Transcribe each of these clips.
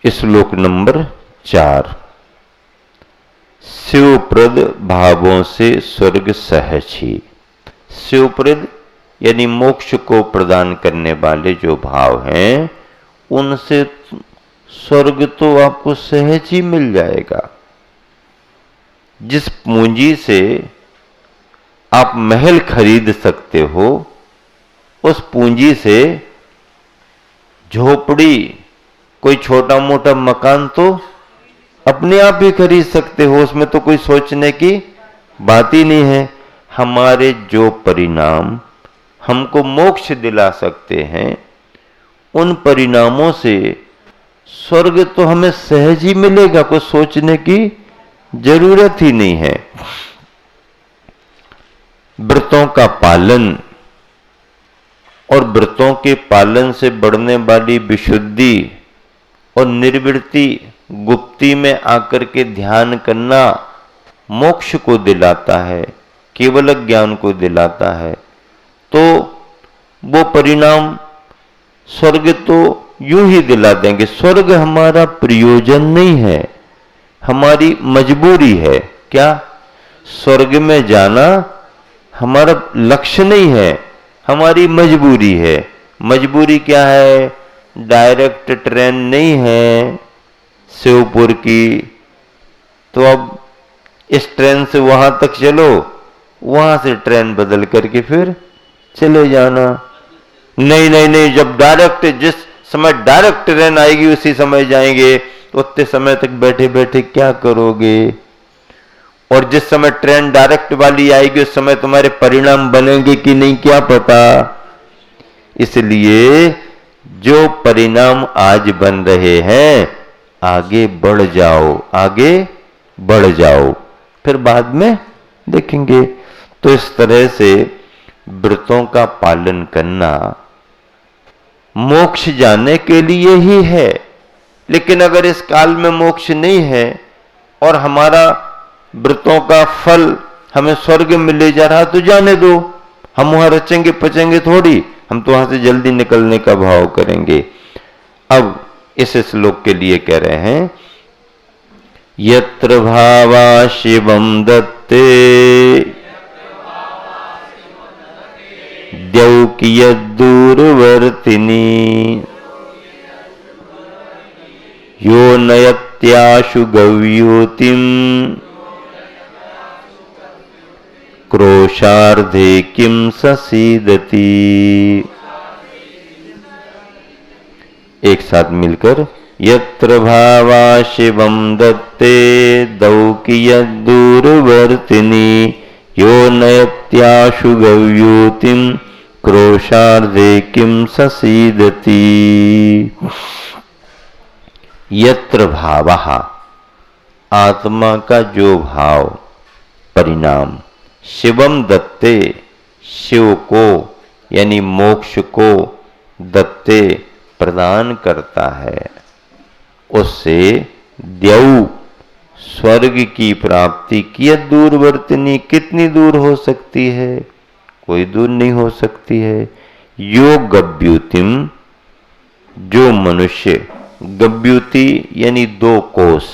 श्लोक नंबर 4। शिवप्रद भावों से स्वर्ग सहज ही। शिवप्रद यानी मोक्ष को प्रदान करने वाले जो भाव हैं, उनसे स्वर्ग तो आपको सहज ही मिल जाएगा। जिस पूंजी से आप महल खरीद सकते हो, उस पूंजी से झोपड़ी, कोई छोटा मोटा मकान तो अपने आप ही खरीद सकते हो। उसमें तो कोई सोचने की बात ही नहीं है। हमारे जो परिणाम हमको मोक्ष दिला सकते हैं, उन परिणामों से स्वर्ग तो हमें सहज ही मिलेगा, कोई सोचने की जरूरत ही नहीं है। व्रतों का पालन और व्रतों के पालन से बढ़ने वाली विशुद्धि और निर्वृत्ति, गुप्ती में आकर के ध्यान करना मोक्ष को दिलाता है, केवल ज्ञान को दिलाता है। तो वो परिणाम स्वर्ग तो यूं ही दिला देंगे। स्वर्ग हमारा प्रयोजन नहीं है, हमारी मजबूरी है। क्या स्वर्ग में जाना हमारा लक्ष्य नहीं है, हमारी मजबूरी है। मजबूरी क्या है? डायरेक्ट ट्रेन नहीं है शिवपुर की, तो अब इस ट्रेन से वहां तक चलो, वहां से ट्रेन बदल करके फिर चले जाना। नहीं नहीं नहीं, जब डायरेक्ट, जिस समय डायरेक्ट ट्रेन आएगी उसी समय जाएंगे। उतने समय तक बैठे बैठे क्या करोगे? और जिस समय ट्रेन डायरेक्ट वाली आएगी उस समय तुम्हारे परिणाम बनेंगे कि नहीं, क्या पता। इसलिए जो परिणाम आज बन रहे हैं, आगे बढ़ जाओ, आगे बढ़ जाओ, फिर बाद में देखेंगे। तो इस तरह से व्रतों का पालन करना मोक्ष जाने के लिए ही है। लेकिन अगर इस काल में मोक्ष नहीं है और हमारा व्रतों का फल हमें स्वर्ग में ले जा रहा, तो जाने दो। हम वहां रचेंगे पचेंगे थोड़ी, हम तो वहां से जल्दी निकलने का भाव करेंगे। अब इस श्लोक के लिए कह रहे हैं, यत्र भावा शिवम दत्ते द्यौकियद्दूरवर्तिनी यो नयत्याशु गव्योतिम क्रोशार्धे किम ससीदति। एक साथ मिलकर, यत्र भावा शिवम दत्ते दौकियद्दूरवर्तिनी यो नयत्याशु गव्योतिम क्रोशार्धे किम ससीदति। यत्र भावः, आत्मा का जो भाव, परिणाम, शिवम दत्ते, शिव को यानी मोक्ष को, दत्ते प्रदान करता है, उससे द्यौ स्वर्ग की प्राप्ति की दूरवर्तिनी, कितनी दूर हो सकती है? कोई दूर नहीं हो सकती है। यो गव्युतिम, जो मनुष्य, गव्युति यानी 2 कोस,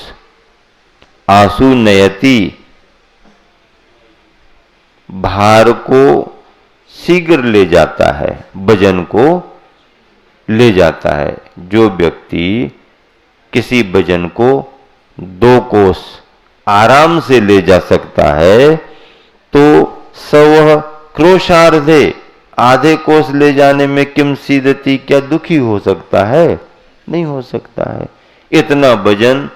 आसु नयति, भार को शीघ्र ले जाता है, वजन को ले जाता है। जो व्यक्ति किसी वजन को 2 कोस आराम से ले जा सकता है, तो सवह क्रोशार्धे, आधे कोस ले जाने में किम सीदति, क्या दुखी हो सकता है? नहीं हो सकता है। इतना वजन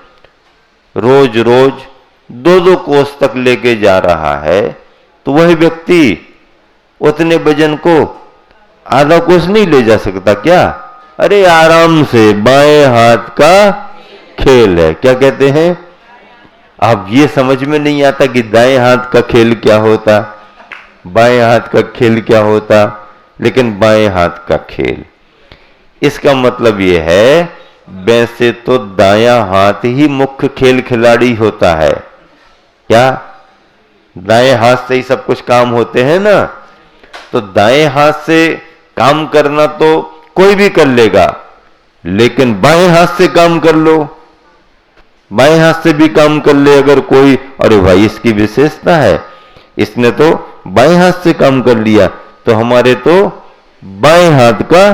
रोज रोज 2-2 कोस तक लेके जा रहा है, तो वह व्यक्ति उतने वजन को आधा कोस नहीं ले जा सकता क्या? अरे आराम से, बाएं हाथ का खेल है। क्या कहते हैं? अब ये समझ में नहीं आता कि दाएं हाथ का खेल क्या होता, बाएं हाथ का खेल क्या होता, लेकिन बाएं हाथ का खेल, इसका मतलब ये है, वैसे तो दायां हाथ ही मुख्य खेल खिलाड़ी होता है। क्या दाएं हाथ से ही सब कुछ काम होते हैं ना? तो दाएं हाथ से काम करना तो कोई भी कर लेगा, लेकिन बाएं हाथ से काम कर लो, बाएं हाथ से भी काम कर ले अगर कोई, अरे भाई इसकी विशेषता है, इसने तो बाएं हाथ से काम कर लिया, तो हमारे तो बाएं हाथ का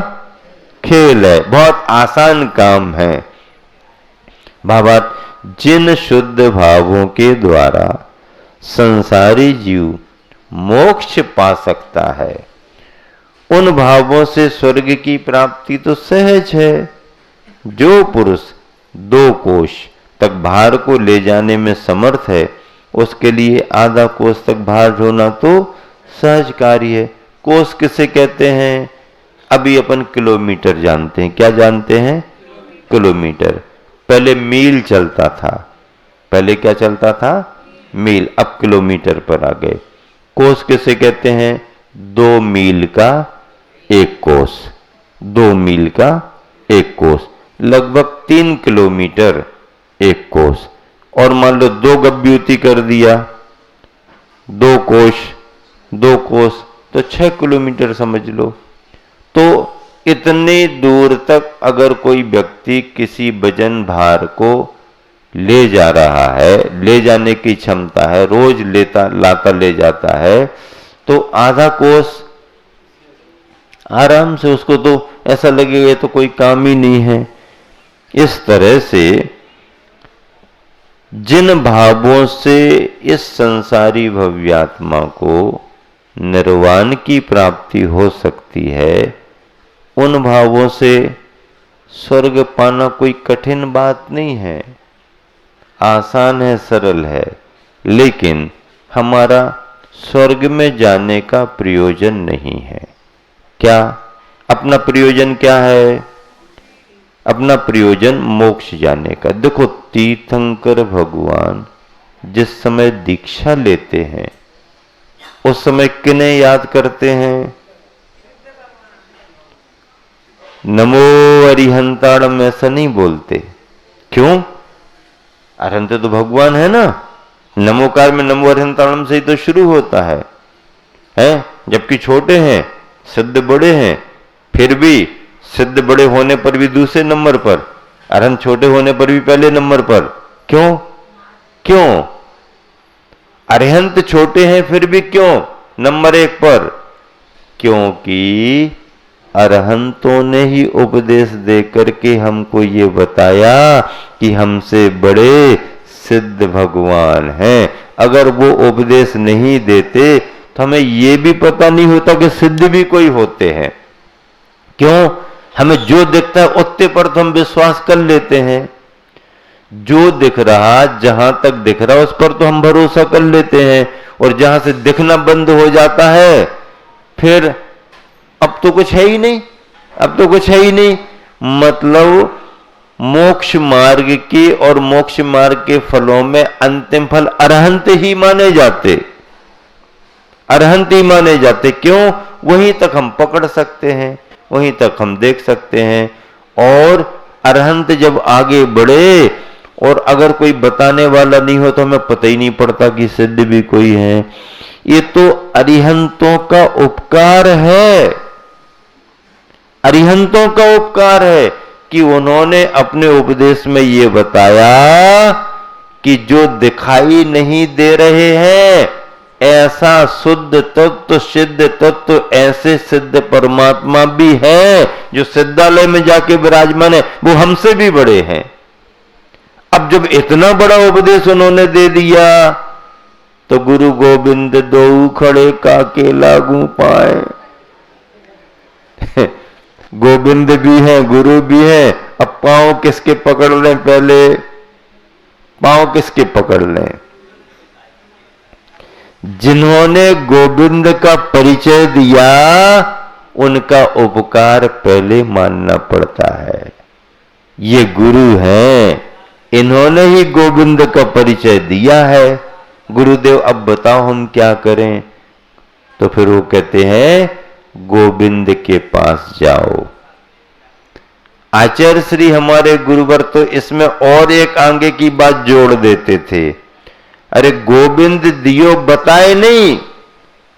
खेल है, बहुत आसान काम है। भावार्थ, जिन शुद्ध भावों के द्वारा संसारी जीव मोक्ष पा सकता है, उन भावों से स्वर्ग की प्राप्ति तो सहज है। जो पुरुष 2 कोश तक भार को ले जाने में समर्थ है, उसके लिए आधा कोस तक भार ढोना तो सहज कार्य है। कोस किसे कहते हैं? अभी अपन किलोमीटर जानते हैं। क्या जानते हैं? किलोमीटर। पहले मील चलता था, पहले क्या चलता था? मील। अब किलोमीटर पर आ गए। कोस किसे कहते हैं? 2 मील का 1 कोस, 2 मील का 1 कोस, लगभग 3 किलोमीटर 1 कोस। और मान लो 2 गब्यूती कर दिया, 2 कोश, 2 कोस तो 6 किलोमीटर समझ लो। तो इतने दूर तक अगर कोई व्यक्ति किसी वजन भार को ले जा रहा है, ले जाने की क्षमता है, रोज लाता ले जाता है, तो आधा कोस आराम से, उसको तो ऐसा लगेगा तो कोई काम ही नहीं है। इस तरह से जिन भावों से इस संसारी भव्यात्मा को निर्वाण की प्राप्ति हो सकती है, उन भावों से स्वर्ग पाना कोई कठिन बात नहीं है, आसान है, सरल है। लेकिन हमारा स्वर्ग में जाने का प्रयोजन नहीं है। क्या अपना प्रयोजन क्या है? अपना प्रयोजन मोक्ष जाने का। देखो, तीर्थंकर भगवान जिस समय दीक्षा लेते हैं, उस समय किन्हें याद करते हैं? नमो अरिहंताणम ऐसा नहीं बोलते। क्यों? अरहंत तो भगवान है ना। नमोकार में नमो अरिहंताणम से ही तो शुरू होता है? जबकि छोटे हैं, सिद्ध बड़े हैं, फिर भी सिद्ध बड़े होने पर भी दूसरे नंबर पर, अरहंत छोटे होने पर भी पहले नंबर पर। क्यों? क्यों? अरहंत छोटे हैं फिर भी क्यों नंबर 1 पर? क्योंकि अरहंतों ने ही उपदेश देकर के हमको ये बताया कि हमसे बड़े सिद्ध भगवान हैं। अगर वो उपदेश नहीं देते तो हमें ये भी पता नहीं होता कि सिद्ध भी कोई होते हैं। क्यों? हमें जो दिखता है उतने पर तो हम विश्वास कर लेते हैं। जो दिख रहा, जहां तक दिख रहा उस पर तो हम भरोसा कर लेते हैं, और जहां से दिखना बंद हो जाता है फिर अब तो कुछ है ही नहीं, अब तो कुछ है ही नहीं। मतलब मोक्ष मार्ग के और मोक्ष मार्ग के फलों में अंतिम फल अरहंत ही माने जाते, अरहंत ही माने जाते। क्यों? वहीं तक हम पकड़ सकते हैं, वहीं तक हम देख सकते हैं। और अरहंत जब आगे बढ़े और अगर कोई बताने वाला नहीं हो तो हमें पता ही नहीं पड़ता कि सिद्ध भी कोई है। ये तो अरिहंतों का उपकार है, अरिहंतों का उपकार है कि उन्होंने अपने उपदेश में ये बताया कि जो दिखाई नहीं दे रहे हैं ऐसा शुद्ध तत्व, सिद्ध तत्व, ऐसे सिद्ध परमात्मा भी है जो सिद्धालय में जाके विराजमान है, वो हमसे भी बड़े हैं। अब जब इतना बड़ा उपदेश उन्होंने दे दिया तो गुरु गोविंद दो खड़े काके लागू पाए। गोविंद भी है, गुरु भी है। अब पांव किसके पकड़ लें? पहले पांव किसके पकड़ लें? जिन्होंने गोविंद का परिचय दिया उनका उपकार पहले मानना पड़ता है। ये गुरु हैं, इन्होंने ही गोविंद का परिचय दिया है। गुरुदेव अब बताओ हम क्या करें? तो फिर वो कहते हैं गोविंद के पास जाओ। आचार्य श्री हमारे गुरुवर तो इसमें और एक आगे की बात जोड़ देते थे। अरे गोविंद दियो बताए नहीं,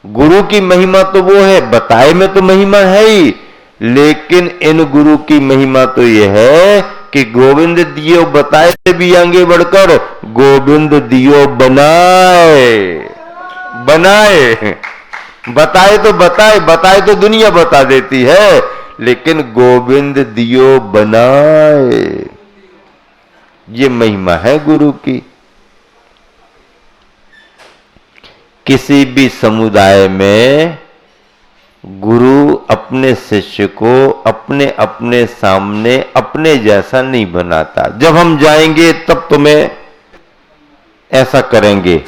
गुरु की महिमा तो वो है, बताए में तो महिमा है ही, लेकिन इन गुरु की महिमा तो यह है कि गोविंद दियो बताए से भी आगे बढ़कर गोविंद दियो बनाए। बनाए बताए तो बताए, बताए तो दुनिया बता देती है, लेकिन गोविंद दियो बनाए, ये महिमा है गुरु की। किसी भी समुदाय में गुरु अपने शिष्य को अपने अपने सामने अपने जैसा नहीं बनाता। जब हम जाएंगे तब तुम्हें ऐसा करेंगे,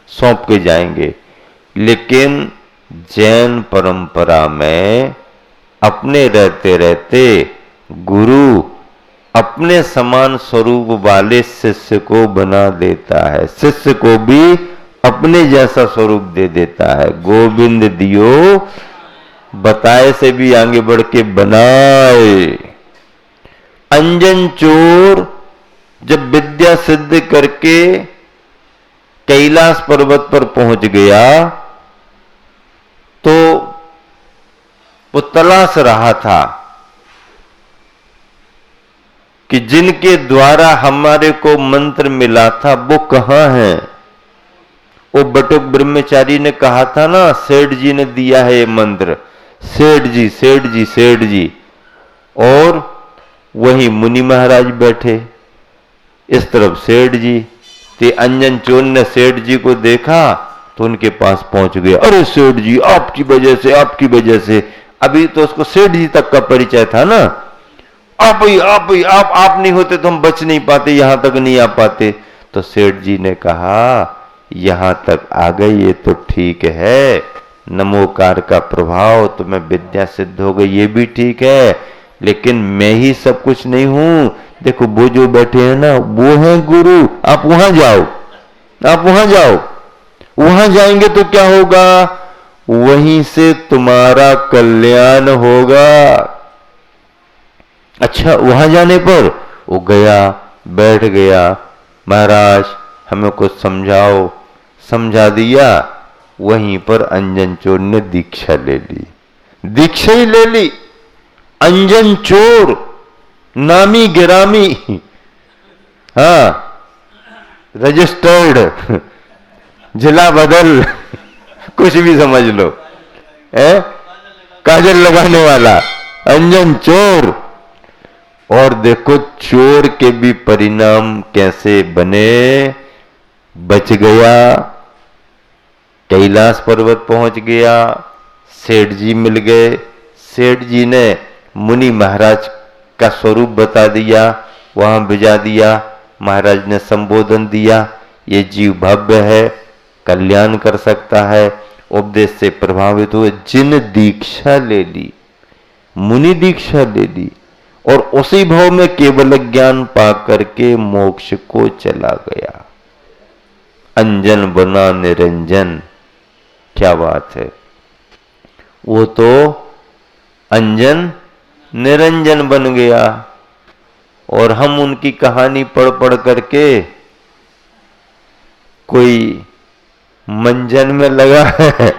सौंप के जाएंगे। लेकिन जैन परंपरा में अपने रहते रहते गुरु अपने समान स्वरूप वाले शिष्य को बना देता है, शिष्य को भी अपने जैसा स्वरूप दे देता है। गोविंद दियो बताए से भी आगे बढ़ के बनाए। अंजन चोर जब विद्या सिद्ध करके कैलाश पर्वत पर पहुंच गया तो वो तलाश रहा था कि जिनके द्वारा हमारे को मंत्र मिला था वो कहां है। वो बटुक ब्रह्मचारी ने कहा था ना, सेठ जी ने दिया है ये मंत्र, सेठ जी सेठ जी सेठ जी। और वहीं मुनि महाराज बैठे, इस तरफ सेठ जी। ते अंजन चोर ने सेठ जी को देखा तो उनके पास पहुंच गया। अरे सेठ जी आपकी वजह से, आपकी वजह से। अभी तो उसको सेठ जी तक का परिचय था ना, आप ही आप नहीं होते तो हम बच नहीं पाते, यहां तक नहीं आ पाते। तो सेठ जी ने कहा यहां तक आ गई ये तो ठीक है, नमोकार का प्रभाव तुम्हें विद्या सिद्ध हो गई ये भी ठीक है, लेकिन मैं ही सब कुछ नहीं हूं। देखो वो जो बैठे हैं ना वो हैं गुरु, आप वहां जाओ, आप वहां जाओ। वहां जाएंगे तो क्या होगा, वहीं से तुम्हारा कल्याण होगा। अच्छा वहां जाने पर वो गया, बैठ गया, महाराज हमें कुछ समझाओ, समझा दिया। वहीं पर अंजन चोर ने दीक्षा ले ली, दीक्षा ही ले ली। अंजन चोर नामी गिरामी, हाँ रजिस्टर्ड, जिला बदल, कुछ भी समझ लो, काजल लगाने वाला अंजन चोर। और देखो चोर के भी परिणाम कैसे बने, बच गया, कैलाश पर्वत पहुंच गया, सेठ जी मिल गए। सेठ जी ने मुनि महाराज का स्वरूप बता दिया, वहां भिजा दिया। महाराज ने संबोधन दिया, ये जीव भव्य है, कल्याण कर सकता है। उपदेश से प्रभावित हुए, जिन दीक्षा ले ली, मुनि दीक्षा ले ली, और उसी भाव में केवल ज्ञान पा करके मोक्ष को चला गया। अंजन बना निरंजन, क्या बात है। वो तो अंजन निरंजन बन गया, और हम उनकी कहानी पढ़ पढ़ करके कोई मंजन में लगा है,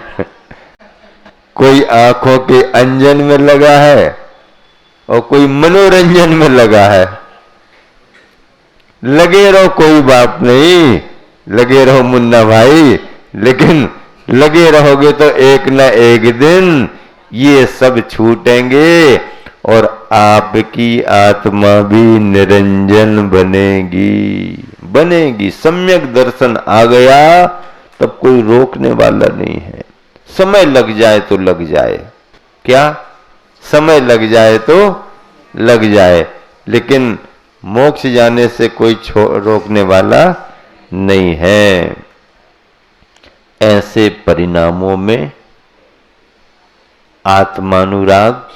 कोई आंखों के अंजन में लगा है, और कोई मनोरंजन में लगा है। लगे रहो कोई बात नहीं, लगे रहो मुन्ना भाई, लेकिन लगे रहोगे तो एक न एक दिन ये सब छूटेंगे और आपकी आत्मा भी निरंजन बनेगी, बनेगी। सम्यक दर्शन आ गया तब कोई रोकने वाला नहीं है। समय लग जाए तो लग जाए, क्या समय लग जाए तो लग जाए, लेकिन मोक्ष जाने से कोई रोकने वाला नहीं है। ऐसे परिणामों में आत्मानुराग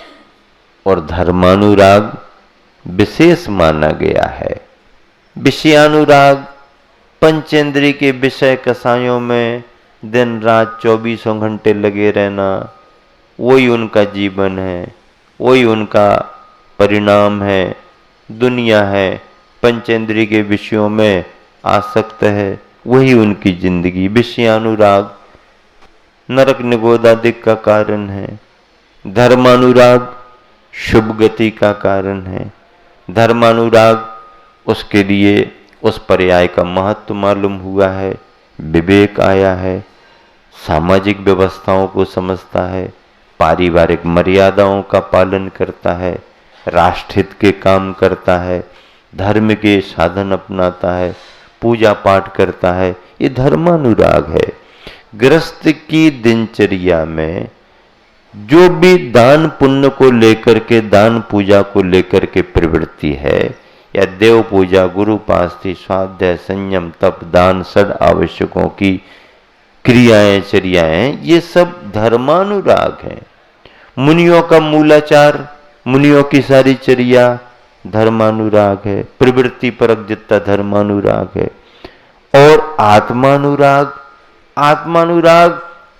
और धर्मानुराग विशेष माना गया है। विषयानुराग, पंचेंद्रिय के विषय कसायों में दिन रात 24 घंटे लगे रहना, वही उनका जीवन है, वही उनका परिणाम है, दुनिया है। पंचेंद्रिय के विषयों में आसक्त है, वही उनकी जिंदगी। विषयानुराग नरक निगोदादिक का कारण है। धर्मानुराग शुभ गति का कारण है। धर्मानुराग उसके लिए उस पर्याय का महत्व मालूम हुआ है, विवेक आया है, सामाजिक व्यवस्थाओं को समझता है, पारिवारिक मर्यादाओं का पालन करता है, राष्ट्रहित के काम करता है, धर्म के साधन अपनाता है, पूजा पाठ करता है। ये धर्मानुराग है। गृहस्थ की दिनचर्या में जो भी दान पुण्य को लेकर के, दान पूजा को लेकर के प्रवृत्ति है, या देव पूजा, गुरु पास्थी, स्वाध्याय, संयम, तप, दान, षड आवश्यकों की क्रियाएं, चर्याएं, ये सब धर्मानुराग हैं। मुनियों का मूलाचार, मुनियों की सारी चर्या धर्मानुराग है। प्रवृत्ति परक जितना धर्मानुराग है। और आत्मानुराग, आत्मानुराग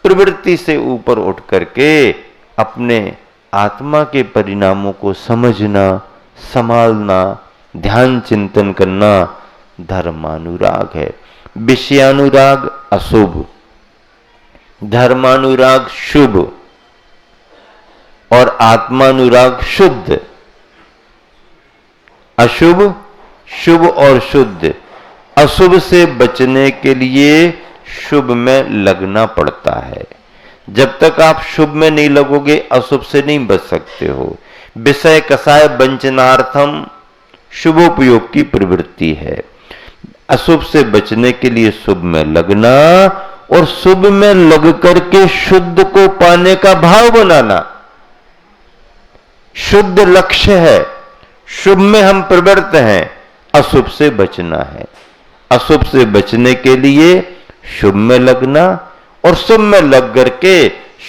प्रवृत्ति से ऊपर उठ करके अपने आत्मा के परिणामों को समझना, संभालना, ध्यान चिंतन करना धर्मानुराग है। विषयानुराग अशुभ, धर्मानुराग शुभ और आत्मानुराग शुद्ध। अशुभ, शुभ और शुद्ध। अशुभ से बचने के लिए शुभ में लगना पड़ता है। जब तक आप शुभ में नहीं लगोगे अशुभ से नहीं बच सकते हो। विषय कसाय वंचनार्थम शुभोपयोग की प्रवृत्ति है। अशुभ से बचने के लिए शुभ में लगना और शुभ में लग करके शुद्ध को पाने का भाव बनाना शुद्ध लक्ष्य है। शुभ में हम प्रवृत्त हैं, अशुभ से बचना है। अशुभ से बचने के लिए शुभ में लगना और शुभ में लग करके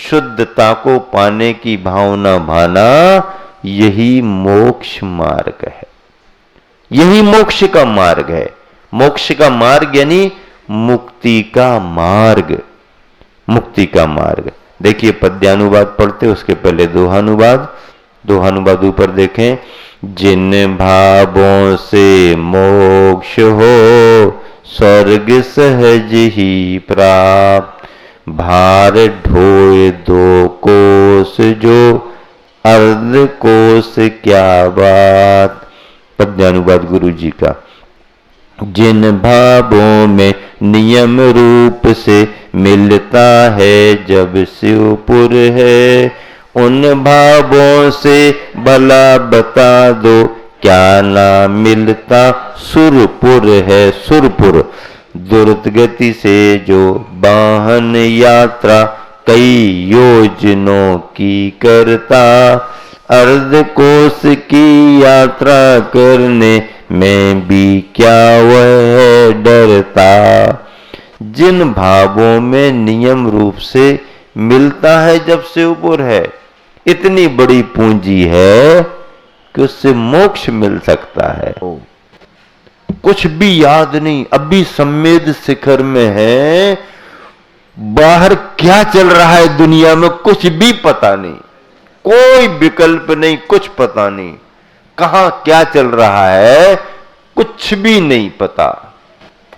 शुद्धता को पाने की भावना भाना, यही मोक्ष मार्ग है। यही मोक्ष का मार्ग है। मोक्ष का मार्ग यानी मुक्ति का मार्ग। मुक्ति का मार्ग। देखिए पद्यानुवाद पढ़ते, उसके पहले दोहानुवाद। दोहानुवाद ऊपर देखें। जिन भावों से मोक्ष हो स्वर्ग सहज ही प्राप्त, भार ढोए दो कोस जो अर्ध कोस क्या बात। पद्यानुवाद गुरु जी का। जिन भावों में नियम रूप से मिलता है जब शिवपुर है, उन भावों से भला बता दो क्या ना मिलता सुरपुर है। सुरपुर दुर्त गति से जो वाहन यात्रा कई योजनों की करता, अर्धकोश की यात्रा करने में भी क्या वह डरता। जिन भावों में नियम रूप से मिलता है जब शिवपुर है, इतनी बड़ी पूंजी है कि उससे मोक्ष मिल सकता है। कुछ भी याद नहीं, अभी सम्मेद शिखर में है, बाहर क्या चल रहा है दुनिया में कुछ भी पता नहीं, कोई विकल्प नहीं, कुछ पता नहीं, कहां क्या चल रहा है कुछ भी नहीं पता,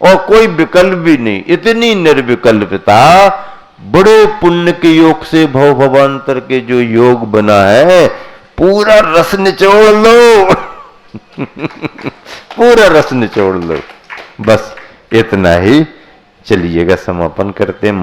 और कोई विकल्प भी नहीं। इतनी निर्विकल्पता बड़े पुण्य के योग से भव भवांतर के जो योग बना है, पूरा रस निचोड़ लो पूरा रस निचोड़ लो। बस इतना ही। चलिएगा समापन करते हैं।